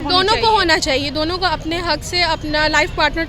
होनी दोनों चाहिए? को होना चाहिए, दोनों को अपने हक से अपना लाइफ पार्टनर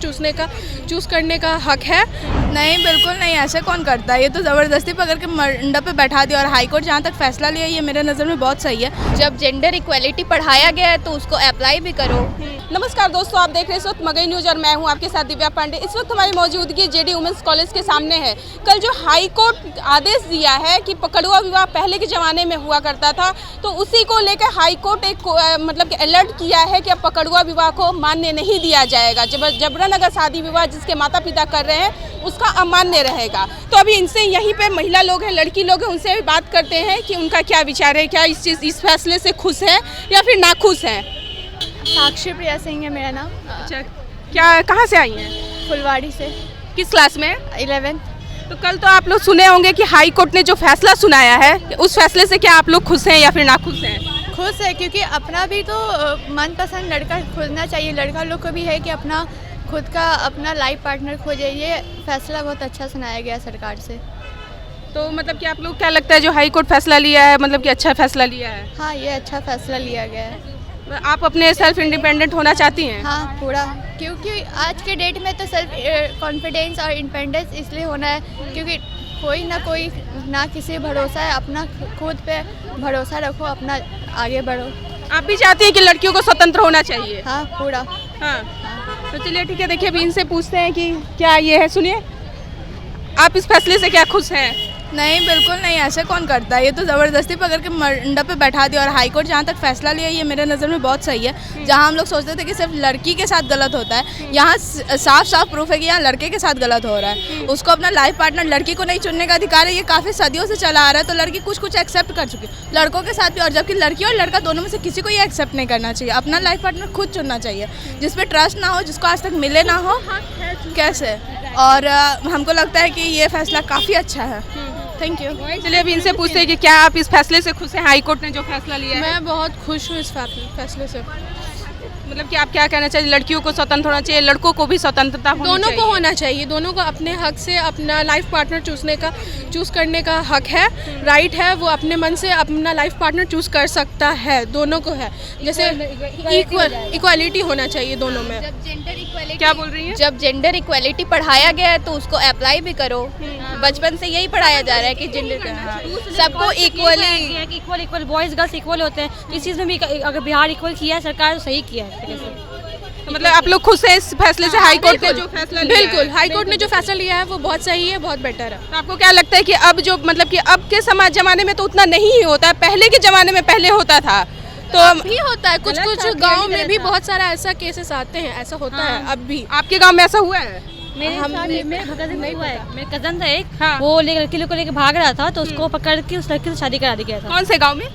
चूज़ करने का हक है। नहीं, बिल्कुल नहीं, ऐसे कौन करता है? ये तो ज़बरदस्ती पकड़ के मंडप पे बैठा दिया और हाई कोर्ट जहाँ तक फैसला लिया ये मेरे नज़र में बहुत सही है। जब जेंडर इक्वलिटी पढ़ाया गया है तो उसको अप्लाई भी करो। नमस्कार दोस्तों, आप देख रहे हैं इस वक्त मगई न्यूज़ और मैं हूं आपके साथ दिव्या पांडे। इस वक्त हमारी मौजूदगी जेडी वुमेंस कॉलेज के सामने है। कल जो हाई कोर्ट आदेश दिया है कि पकड़ुआ विवाह पहले के ज़माने में हुआ करता था, तो उसी को लेकर हाई कोर्ट एक मतलब कि अलर्ट किया है कि अब पकड़ुआ विवाह को मान्य नहीं दिया जाएगा। जबरन अगर शादी विवाह जिसके माता पिता कर रहे हैं उसका अमान्य रहेगा। तो अभी इनसे यहीं पे महिला लोग हैं, लड़की लोग हैं, उनसे भी बात करते हैं कि उनका क्या विचार है, क्या इस फैसले से खुश है या फिर नाखुश हैं। साक्षी प्रिया सिंह है मेरा नाम, अच्छा, क्या कहाँ से आई हैं? फुलवाड़ी से, किस क्लास में? 11th। तो कल तो आप लोग सुने होंगे कि हाई कोर्ट ने जो फैसला सुनाया है, उस फैसले से क्या आप लोग खुश हैं या फिर नाखुश हैं? खुश है क्योंकि अपना भी तो मनपसंद लड़का खोजना चाहिए। लड़का लोग को भी है कि अपना खुद का अपना लाइफ पार्टनर खोजे। ये फैसला बहुत अच्छा सुनाया गया सरकार से। तो मतलब कि आप लोग क्या लगता है जो हाई कोर्ट फैसला लिया है, मतलब कि अच्छा फैसला लिया है? हाँ, ये अच्छा फैसला लिया गया है। आप अपने सेल्फ इंडिपेंडेंट होना चाहती हैं? हाँ, पूरा, क्योंकि आज के डेट में तो सेल्फ कॉन्फिडेंस और इंडिपेंडेंस इसलिए होना है क्योंकि कोई ना किसी भरोसा है। अपना खुद पे भरोसा रखो, अपना आगे बढ़ो। आप भी चाहती हैं कि लड़कियों को स्वतंत्र होना चाहिए? हाँ, पूरा। हाँ, तो चलिए ठीक है, देखिए अभी इनसे पूछते हैं कि क्या ये है। सुनिए, आप इस फैसले से क्या खुश हैं? नहीं, बिल्कुल नहीं, ऐसे कौन करता है? ये तो ज़बरदस्ती पकड़ के मंडप पे बैठा दिया और हाई कोर्ट जहाँ तक फैसला लिया ये मेरे नज़र में बहुत सही है। जहाँ हम लोग सोचते थे कि सिर्फ लड़की के साथ गलत होता है, यहाँ साफ साफ प्रूफ है कि यहाँ लड़के के साथ गलत हो रहा है। उसको अपना लाइफ पार्टनर, लड़की को नहीं चुनने का अधिकार है। ये काफ़ी सदियों से चला आ रहा है, तो लड़की कुछ एक्सेप्ट कर चुकी है, लड़कों के साथ भी। और जबकि लड़की और लड़का दोनों में से किसी को ये एक्सेप्ट नहीं करना चाहिए। अपना लाइफ पार्टनर खुद चुनना चाहिए, जिस पे ट्रस्ट ना हो, जिसको आज तक मिले ना हो, कैसे। और हमको लगता है कि ये फैसला काफ़ी अच्छा है। Thank you. चलिए अभी इनसे पूछते हैं कि क्या आप इस फैसले से खुश हैं, हाई कोर्ट ने जो फैसला लिया है? मैं बहुत खुश हूँ इस फैसले से। मतलब कि आप क्या कहना चाहिए, लड़कियों को स्वतंत्र होना चाहिए, लड़कों को भी स्वतंत्रता होनी दोनों चाहिए? को होना चाहिए, दोनों को अपने हक से अपना लाइफ पार्टनर चूज़ करने का हक है, राइट है। वो अपने मन से अपना लाइफ पार्टनर चूज़ कर सकता है, दोनों को है। जैसे इक्वालिटी होना चाहिए दोनों में। जब जेंडर इक्वलिटी क्या बोल रही हैं? जब जेंडर इक्वलिटी पढ़ाया गया है तो उसको अप्लाई भी करो। बचपन से यही पढ़ाया जा रहा है कि जेंडर सबको equally equal boys girls equal होते हैं। तो इस चीज़ में भी अगर बिहार इक्वल किया है सरकार तो सही किया है। तो मतलब आप लोग खुश हैं इस फैसले से, हाई कोर्ट ने जो फैसला लिया है? बिल्कुल, हाई कोर्ट ने जो फैसला लिया है वो बहुत सही है, बहुत बेटर है। तो आपको क्या लगता है कि अब जो मतलब कि अब के जमाने में तो उतना नहीं ही होता है, पहले के ज़माने में पहले होता था? तो भी होता है, कुछ गाँव में भी बहुत सारा ऐसा केसेस आते हैं, ऐसा होता है अब भी। आपके गांव में ऐसा हुआ है? मेरे कज़न नहीं हुआ है। मेरे कज़न था एक, हाँ। वो लड़की लोग को लेकर भाग रहा था तो उसको पकड़ के उस लड़की से शादी करा दिया गया था। कौन से गांव में?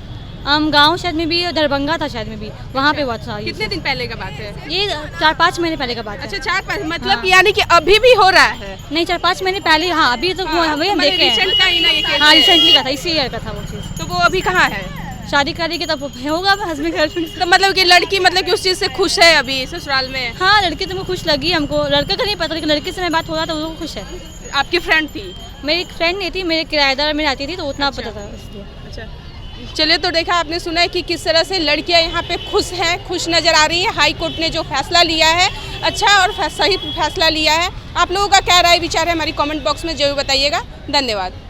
गाँव शायद में भी, दरभंगा था शायद में भी, वहाँ पे हुआ था। कितने दिन पहले का बात है? ये 4-5 महीने पहले का बात है। अच्छा, 4-5 मतलब यानी कि अभी भी हो रहा है? नहीं, 4-5 महीने पहले। हाँ, अभी तो वही हम देखे हैं। रिसेंट का ही ना ये केस हाँ, है? रिसेंटली का था, इसी ईयर का था वो चीज़। तो वो अभी कहाँ है? शादी करेगी तब होगा हस्बैंड गर्लफ्रेंड। तो मतलब कि लड़की मतलब कि उस चीज़ से खुश है अभी ससुराल में? हाँ, लड़की तो खुश लगी हमको, लड़का का नहीं पता, लेकिन लड़की से मैं बात हो रहा था वो खुश है। आपकी फ्रेंड थी? मेरी एक फ्रेंड नहीं थी, मेरे किराएदार में आती थी तो उतना पता था इसलिए। अच्छा, चलिए तो देखा आपने, सुना है कि किस तरह से लड़कियां यहाँ पे खुश हैं, खुश नज़र आ रही है। हाई कोर्ट ने जो फैसला लिया है अच्छा और सही फैसला लिया है। आप लोगों का क्या राय विचार है हमारी कमेंट बॉक्स में जरूर बताइएगा। धन्यवाद।